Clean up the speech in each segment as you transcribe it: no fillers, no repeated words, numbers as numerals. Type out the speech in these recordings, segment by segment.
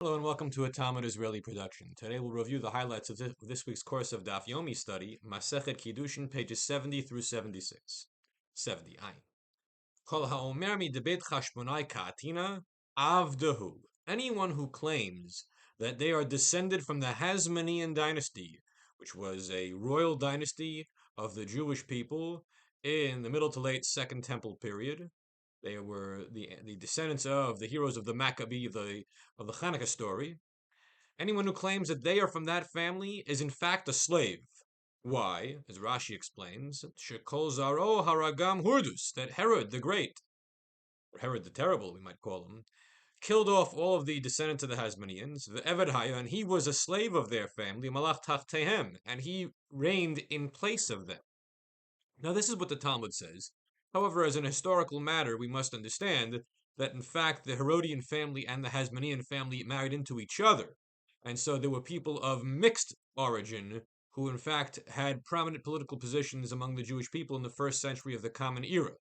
Hello and welcome to a Talmud Israeli production. Today we'll review the highlights of this week's course of Daf Yomi study, Masechet Kiddushin, pages 70 through 76. 70. Ayin. Kol ha'omer mi debet chashmonai ka'atina avdahu. Anyone who claims that they are descended from the Hasmonean dynasty, which was a royal dynasty of the Jewish people in the middle to late Second Temple period. They were the descendants of the heroes of the Maccabee of the Hanukkah story. Anyone who claims that they are from that family is in fact a slave. Why? As Rashi explains, Shekol Zaro Haragam Hurdus, that Herod the Great, or Herod the Terrible, we might call him, killed off all of the descendants of the Hasmoneans, the Eved Haya, and he was a slave of their family, Malach Tachtehem, and he reigned in place of them. Now, this is what the Talmud says. However, as an historical matter, we must understand that, in fact, the Herodian family and the Hasmonean family married into each other. And so there were people of mixed origin who, in fact, had prominent political positions among the Jewish people in the first century of the Common Era.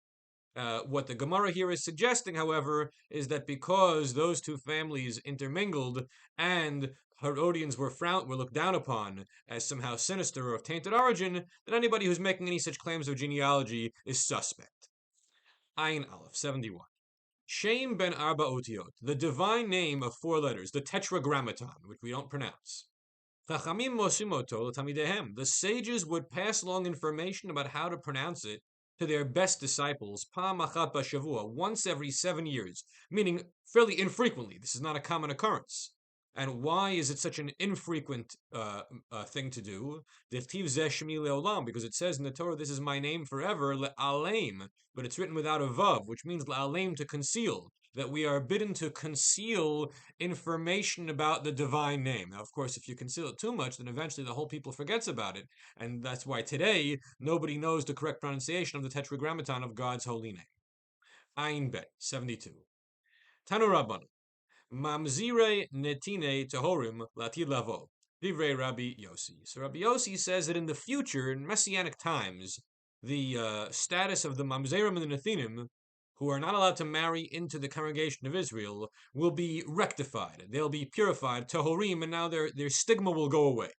What the Gemara here is suggesting, however, is that because those two families intermingled and Herodians were looked down upon as somehow sinister or of tainted origin, that anybody who's making any such claims of genealogy is suspect. Ayin Aleph 71. Shem ben Arba Otiot, the divine name of 4 letters, the Tetragrammaton, which we don't pronounce. Chachamim mosimoto l'tamidehem. The sages would pass along information about how to pronounce it to their best disciples, pam achat b'shavua, once every 7 years, meaning fairly infrequently. This is not a common occurrence. And why is it such an infrequent thing to do? Diftiv zeh shemi leolam, because it says in the Torah, "This is my name forever," le'aleim, but it's written without a vav, which means le'aleim, to conceal. That we are bidden to conceal information about the divine name. Now, of course, if you conceal it too much, then eventually the whole people forgets about it, and that's why today nobody knows the correct pronunciation of the Tetragrammaton of God's holy name. Ayin Bet 72. Tanu Rabban. Mamzire netine tehorim latid lavo. Divrei Rabbi Yossi. So Rabbi Yossi says that in the future, in Messianic times, the status of the Mamzerim and the Nethinim, who are not allowed to marry into the congregation of Israel, will be rectified. They'll be purified, tehorim, and now their stigma will go away.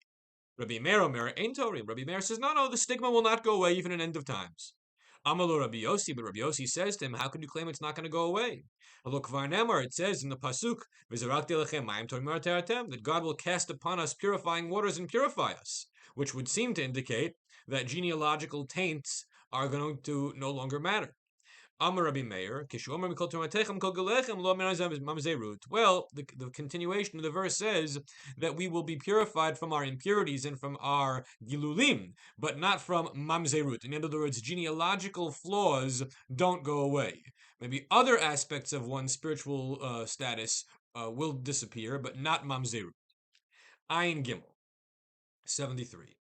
Rabbi Meir Omer, Ein Torim. Rabbi Meir says, no, the stigma will not go away even in end of times. Amalo Rabbi Yossi, but Rabbi Yossi says to him, how can you claim it's not going to go away? Look, Varnemar, it says in the Pasuk, that God will cast upon us purifying waters and purify us, which would seem to indicate that genealogical taints are going to no longer matter. Amar Rabbi Meir, well, the continuation of the verse says that we will be purified from our impurities and from our gilulim, but not from mamzerut. In other words, genealogical flaws don't go away. Maybe other aspects of one's spiritual status will disappear, but not mamzerut. Ayin Gimel 73.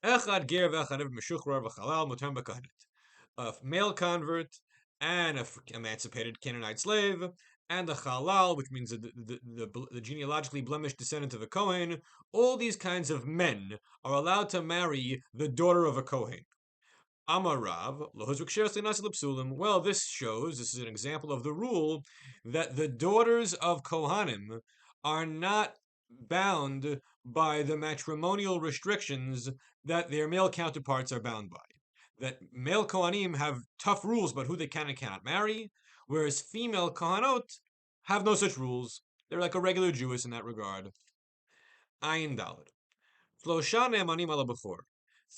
Echad ger v'echad meshuchrar v'chalal mutar b'kahanet. A male convert and an emancipated Canaanite slave, and the Chalal, which means the genealogically blemished descendant of a Kohen. All these kinds of men are allowed to marry the daughter of a Kohen. Amar Rav, well, this is an example of the rule that the daughters of Kohanim are not bound by the matrimonial restrictions that their male counterparts are bound by. That male Kohanim have tough rules about who they can and cannot marry, whereas female Kohanot have no such rules. They're like a regular Jewess in that regard. Ayin Daled. Shlosha ne'emanim ala b'chor.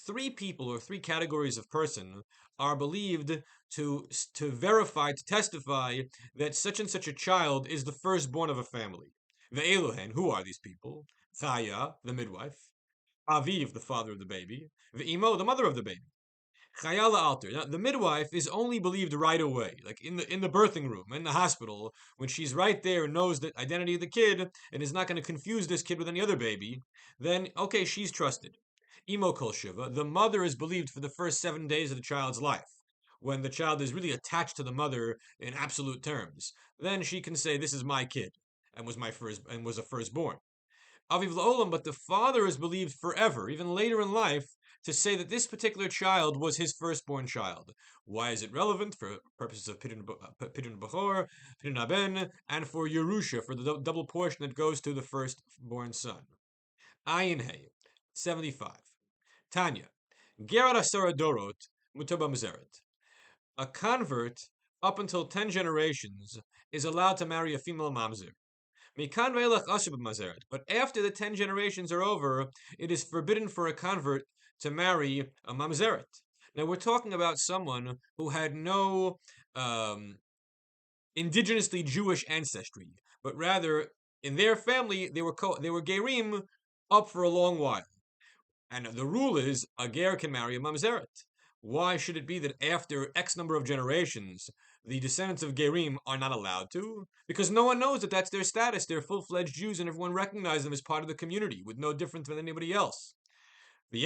3 people or 3 categories of person are believed to verify, to testify that such and such a child is the firstborn of a family. Ve'eluhen, who are these people? Chaya, the midwife. Aviv, the father of the baby. Ve'imo, the mother of the baby. Chayala alter. Now, the midwife is only believed right away, like in the birthing room, in the hospital, when she's right there and knows the identity of the kid and is not going to confuse this kid with any other baby. Then, okay, she's trusted. Imo kol shiva. The mother is believed for the first 7 days of the child's life, when the child is really attached to the mother in absolute terms. Then she can say, "This is my kid," and was a firstborn. Aviv la'olam, but the father is believed forever, even later in life, to say that this particular child was his firstborn child. Why is it relevant? For purposes of Pidyon Bechor, Pidyon Haben, and for Yerusha, for the double portion that goes to the firstborn son. Ayin Hey, 75. Tanya, Gerad Asara Dorot, Mutaba Mezeret. A convert, up until 10 generations, is allowed to marry a female mamzer. But after the 10 generations are over, it is forbidden for a convert to marry a mamzeret. Now we're talking about someone who had no indigenously Jewish ancestry, but rather in their family they were gerim up for a long while. And the rule is a ger can marry a mamzeret. Why should it be that after X number of generations, the descendants of gerim are not allowed to? Because no one knows that that's their status. They're full-fledged Jews, and everyone recognizes them as part of the community, with no difference than anybody else. And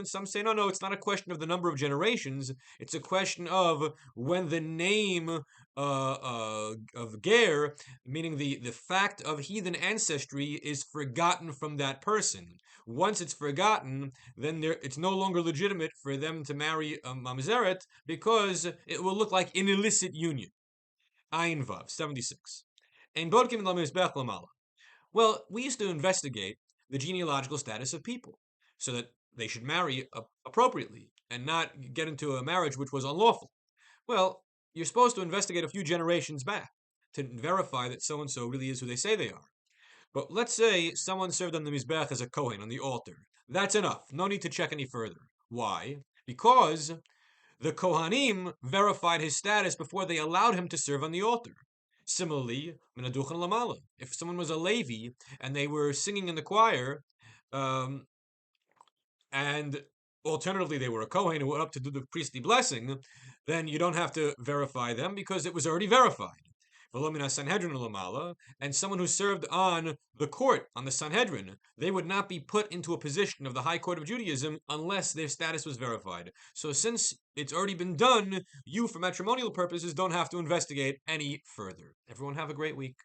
some say, no, it's not a question of the number of generations. It's a question of when the name of Ger, meaning the fact of heathen ancestry, is forgotten from that person. Once it's forgotten, then it's no longer legitimate for them to marry a mamzeret because it will look like an illicit union. Ayin Vav, 76. Well, we used to investigate the genealogical status of people so that they should marry appropriately and not get into a marriage which was unlawful. Well, you're supposed to investigate a few generations back to verify that so-and-so really is who they say they are. But let's say someone served on the Mizbech as a Kohen, on the altar. That's enough. No need to check any further. Why? Because the Kohanim verified his status before they allowed him to serve on the altar. Similarly, Minaduchan Lamala. If someone was a Levi and they were singing in the choir, and alternatively they were a Kohen who went up to do the priestly blessing, then you don't have to verify them because it was already verified. And someone who served on the court, on the Sanhedrin, they would not be put into a position of the High Court of Judaism unless their status was verified. So since it's already been done, you, for matrimonial purposes, don't have to investigate any further. Everyone have a great week.